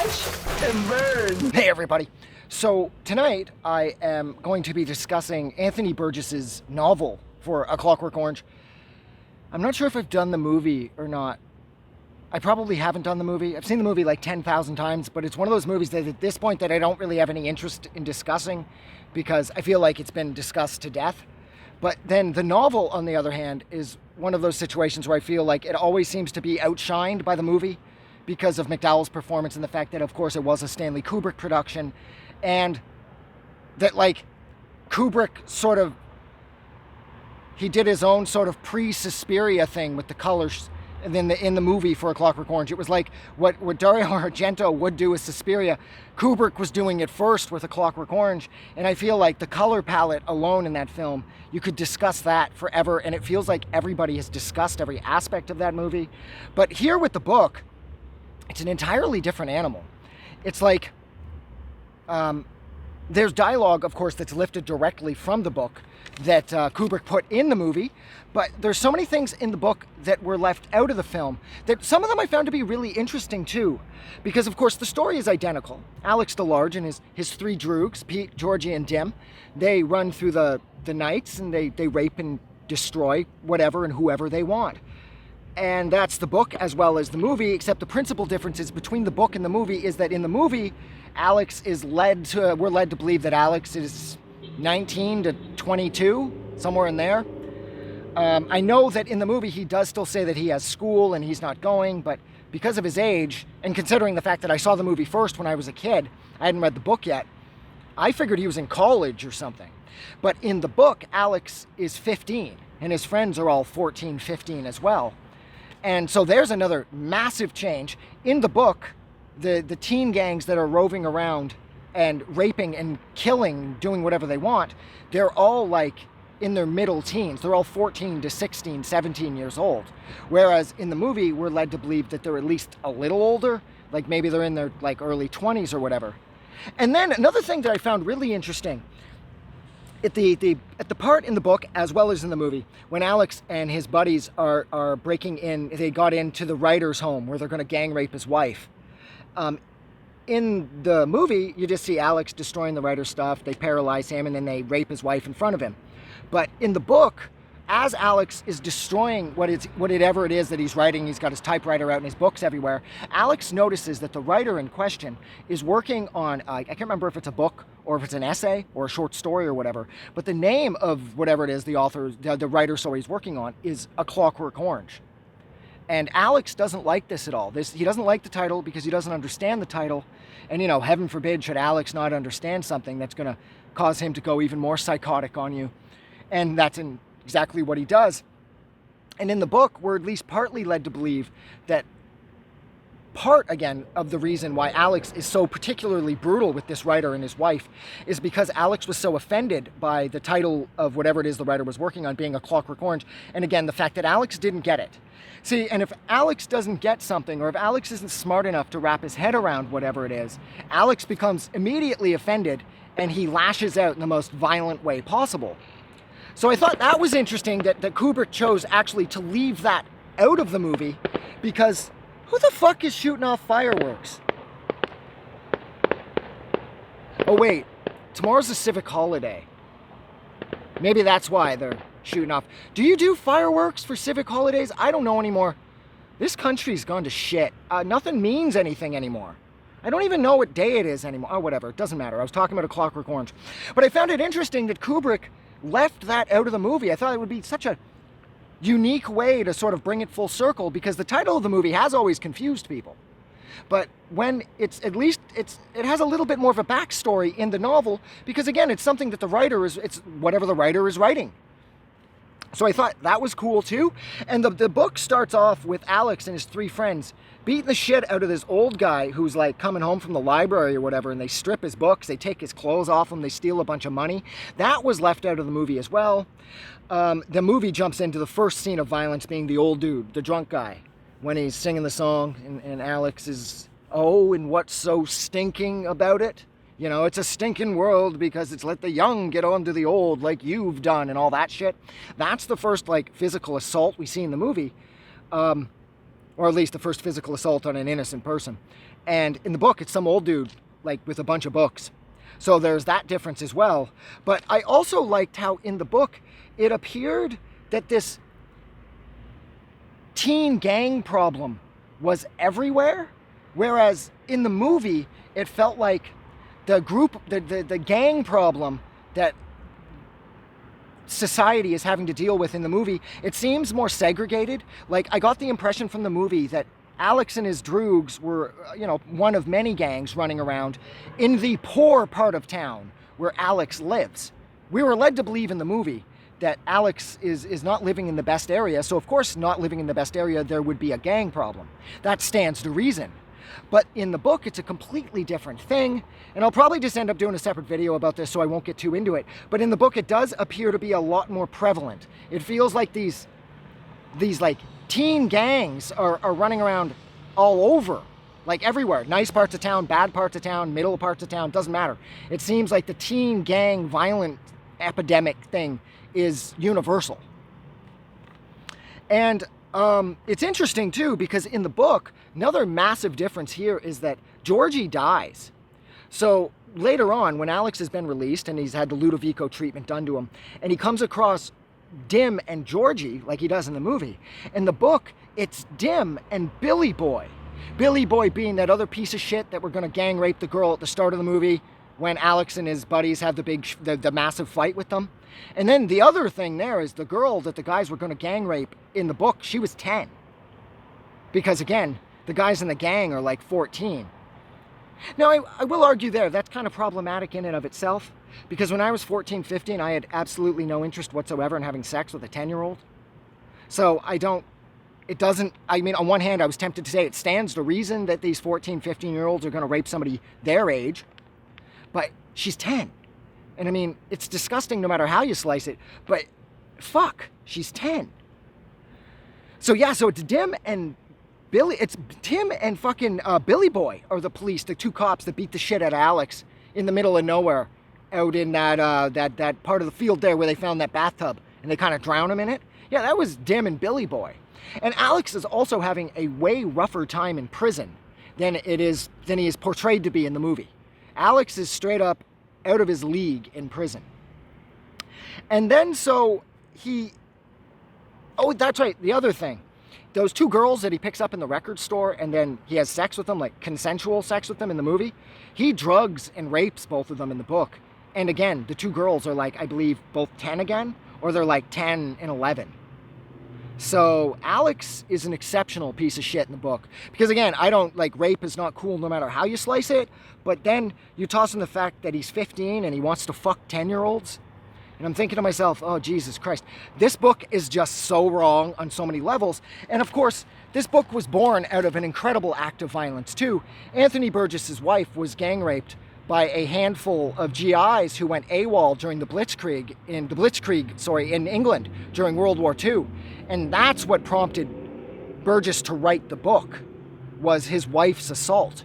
Watch and burn. Hey everybody. So tonight I am going to be discussing Anthony Burgess's novel for A Clockwork Orange. I'm not sure if I've done the movie or not. I probably haven't done the movie. I've seen the movie like 10,000 times, but it's one of those movies that at this point that I don't really have any interest in discussing because I feel like it's been discussed to death. But then the novel, on the other hand, is one of those situations where I feel like it always seems to be outshined by the movie because of McDowell's performance and the fact that, of course, it was a Stanley Kubrick production, and that, like, Kubrick sort of, he did his own sort of pre-Suspiria thing with the colors and then in the movie for A Clockwork Orange. It was like what Dario Argento would do with Suspiria. Kubrick was doing it first with A Clockwork Orange, and I feel like the color palette alone in that film, you could discuss that forever, and it feels like everybody has discussed every aspect of that movie. But here with the book, it's an entirely different animal. It's like, there's dialogue, of course, that's lifted directly from the book that Kubrick put in the movie, but there's so many things in the book that were left out of the film that some of them I found to be really interesting too, because of course the story is identical. Alex DeLarge and his three droogs, Pete, Georgie, and Dim, they run through the nights and they rape and destroy whatever and whoever they want. And that's the book as well as the movie, except the principal differences between the book and the movie is that in the movie, we're led to believe that Alex is 19 to 22, somewhere in there. I know that in the movie he does still say that he has school and he's not going, but because of his age, and considering the fact that I saw the movie first when I was a kid, I hadn't read the book yet, I figured he was in college or something. But in the book, Alex is 15, and his friends are all 14, 15 as well. And so there's another massive change. In the book, the teen gangs that are roving around and raping and killing, doing whatever they want, they're all like in their middle teens. They're all 14 to 16, 17 years old. Whereas in the movie, we're led to believe that they're at least a little older, like maybe they're in their like early 20s or whatever. And then another thing that I found really interesting, at the part in the book as well as in the movie, when Alex and his buddies are breaking in, they got into the writer's home where they're going to gang rape his wife. In the movie, you just see Alex destroying the writer's stuff, they paralyze him, and then they rape his wife in front of him. But in the book, as Alex is destroying whatever it is that he's writing, he's got his typewriter out and his books everywhere, Alex notices that the writer in question is working on, I can't remember if it's a book or if it's an essay or a short story or whatever, but the name of whatever it is the writer story he's working on is A Clockwork Orange. And Alex doesn't like this at all. He doesn't like the title because he doesn't understand the title. And, you know, heaven forbid should Alex not understand something that's going to cause him to go even more psychotic on you. And that's exactly what he does. And in the book, we're at least partly led to believe that part, again, of the reason why Alex is so particularly brutal with this writer and his wife is because Alex was so offended by the title of whatever it is the writer was working on being A Clockwork Orange. And again, the fact that Alex didn't get it. See, and if Alex doesn't get something, or if Alex isn't smart enough to wrap his head around whatever it is, Alex becomes immediately offended and he lashes out in the most violent way possible. So I thought that was interesting that Kubrick chose actually to leave that out of the movie, because who the fuck is shooting off fireworks? Oh wait, tomorrow's a civic holiday. Maybe that's why they're shooting off. Do you do fireworks for civic holidays? I don't know anymore. This country's gone to shit. Nothing means anything anymore. I don't even know what day it is anymore. Oh, whatever, it doesn't matter. I was talking about A Clockwork Orange. But I found it interesting that Kubrick left that out of the movie. I thought it would be such a unique way to sort of bring it full circle, because the title of the movie has always confused people. But when it has a little bit more of a backstory in the novel, because again, it's something that it's whatever the writer is writing. So I thought that was cool too. And the book starts off with Alex and his three friends beating the shit out of this old guy who's like coming home from the library or whatever, and they strip his books, they take his clothes off him, they steal a bunch of money. That was left out of the movie as well. The movie jumps into the first scene of violence being the old dude, the drunk guy, when he's singing the song, and Alex is, oh, and what's so stinking about it? You know, it's a stinking world because it's let the young get on to the old like you've done and all that shit. That's the first, like, physical assault we see in the movie. Or at least the first physical assault on an innocent person. And in the book, it's some old dude, like with a bunch of books. So there's that difference as well. But I also liked how in the book, it appeared that this teen gang problem was everywhere. Whereas in the movie, it felt like the gang problem that society is having to deal with in the movie, it seems more segregated. Like, I got the impression from the movie that Alex and his droogs were, one of many gangs running around in the poor part of town where Alex lives. We were led to believe in the movie that Alex is not living in the best area, so of course not living in the best area, there would be a gang problem. That stands to reason. But in the book, it's a completely different thing, and I'll probably just end up doing a separate video about this so I won't get too into it. But in the book, it does appear to be a lot more prevalent. It feels like these like teen gangs are running around all over, like everywhere. Nice parts of town, bad parts of town, middle parts of town, doesn't matter. It seems like the teen gang violent epidemic thing is universal. And it's interesting too, because in the book, another massive difference here is that Georgie dies. So later on, when Alex has been released and he's had the Ludovico treatment done to him, and he comes across Dim and Georgie, like he does in the movie. In the book, it's Dim and Billy Boy. Billy Boy being that other piece of shit that were going to gang rape the girl at the start of the movie when Alex and his buddies have the massive fight with them. And then the other thing there is the girl that the guys were going to gang rape in the book, she was 10. Because again, the guys in the gang are like 14. Now, I will argue there, that's kind of problematic in and of itself. Because when I was 14, 15, I had absolutely no interest whatsoever in having sex with a 10-year-old. So on one hand, I was tempted to say it stands to reason that these 14, 15-year-olds are going to rape somebody their age. But she's 10. And I mean, it's disgusting no matter how you slice it. But fuck, she's 10. So yeah, so it's Dim and Billy. It's Tim and fucking Billy Boy are the police, the two cops that beat the shit out of Alex in the middle of nowhere, out in that part of the field there where they found that bathtub and they kind of drown him in it. Yeah, that was Dim and Billy Boy. And Alex is also having a way rougher time in prison than he is portrayed to be in the movie. Alex is straight up out of his league in prison. And then that's right, the other thing. Those two girls that he picks up in the record store and then he has sex with them, like consensual sex with them in the movie, he drugs and rapes both of them in the book. And again, the two girls are like, I believe, both 10 again, or they're like 10 and 11. So Alex is an exceptional piece of shit in the book. Because again, rape is not cool no matter how you slice it, but then you toss in the fact that he's 15 and he wants to fuck 10-year-olds. And I'm thinking to myself, oh, Jesus Christ. This book is just so wrong on so many levels. And of course, this book was born out of an incredible act of violence too. Anthony Burgess's wife was gang raped by a handful of GIs who went AWOL during the Blitzkrieg in England during World War II. And that's what prompted Burgess to write the book, was his wife's assault.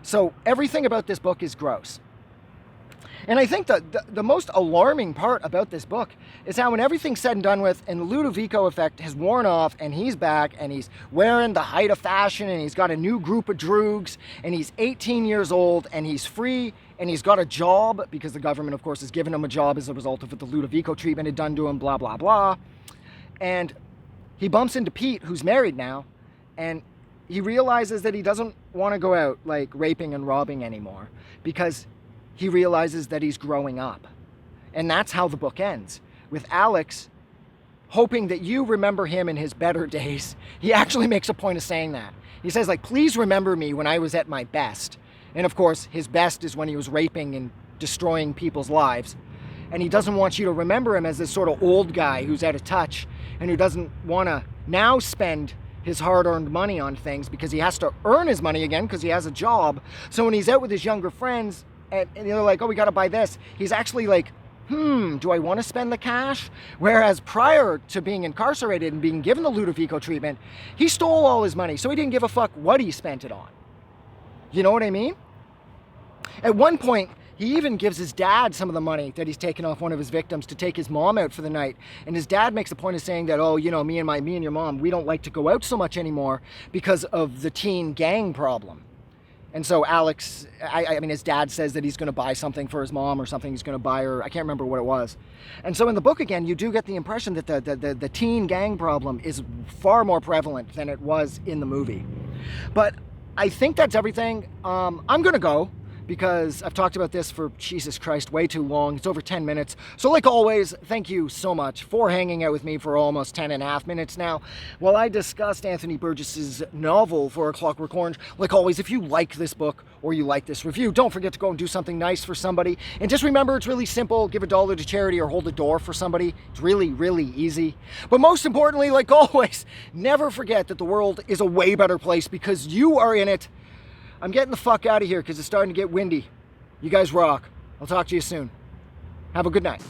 So everything about this book is gross. And I think the most alarming part about this book is how when everything's said and done with and the Ludovico effect has worn off and he's back and he's wearing the height of fashion and he's got a new group of droogs and he's 18 years old and he's free and he's got a job because the government, of course, has given him a job as a result of what the Ludovico treatment had done to him, blah, blah, blah. And he bumps into Pete, who's married now, and he realizes that he doesn't want to go out like raping and robbing anymore because he realizes that he's growing up. And that's how the book ends, with Alex hoping that you remember him in his better days. He actually makes a point of saying that. He says, like, please remember me when I was at my best. And of course, his best is when he was raping and destroying people's lives. And he doesn't want you to remember him as this sort of old guy who's out of touch and who doesn't want to now spend his hard-earned money on things because he has to earn his money again because he has a job. So when he's out with his younger friends, and they're like, oh, we got to buy this, he's actually like, do I want to spend the cash? Whereas prior to being incarcerated and being given the Ludovico treatment, he stole all his money, so he didn't give a fuck what he spent it on. You know what I mean? At one point, he even gives his dad some of the money that he's taken off one of his victims to take his mom out for the night. And his dad makes a point of saying that, oh, me and your mom, we don't like to go out so much anymore because of the teen gang problem. And so Alex, I mean, his dad says that he's going to buy something for his mom or something he's going to buy her. I can't remember what it was. And so in the book, again, you do get the impression that the teen gang problem is far more prevalent than it was in the movie. But I think that's everything. I'm going to go, because I've talked about this for, Jesus Christ, way too long. It's over 10 minutes. So like always, thank you so much for hanging out with me for almost 10 and a half minutes now while I discussed Anthony Burgess's novel for A Clockwork Orange. Like always, if you like this book or you like this review, don't forget to go and do something nice for somebody. And just remember, it's really simple. Give $1 to charity or hold a door for somebody. It's really, really easy. But most importantly, like always, never forget that the world is a way better place because you are in it. I'm getting the fuck out of here because it's starting to get windy. You guys rock. I'll talk to you soon. Have a good night.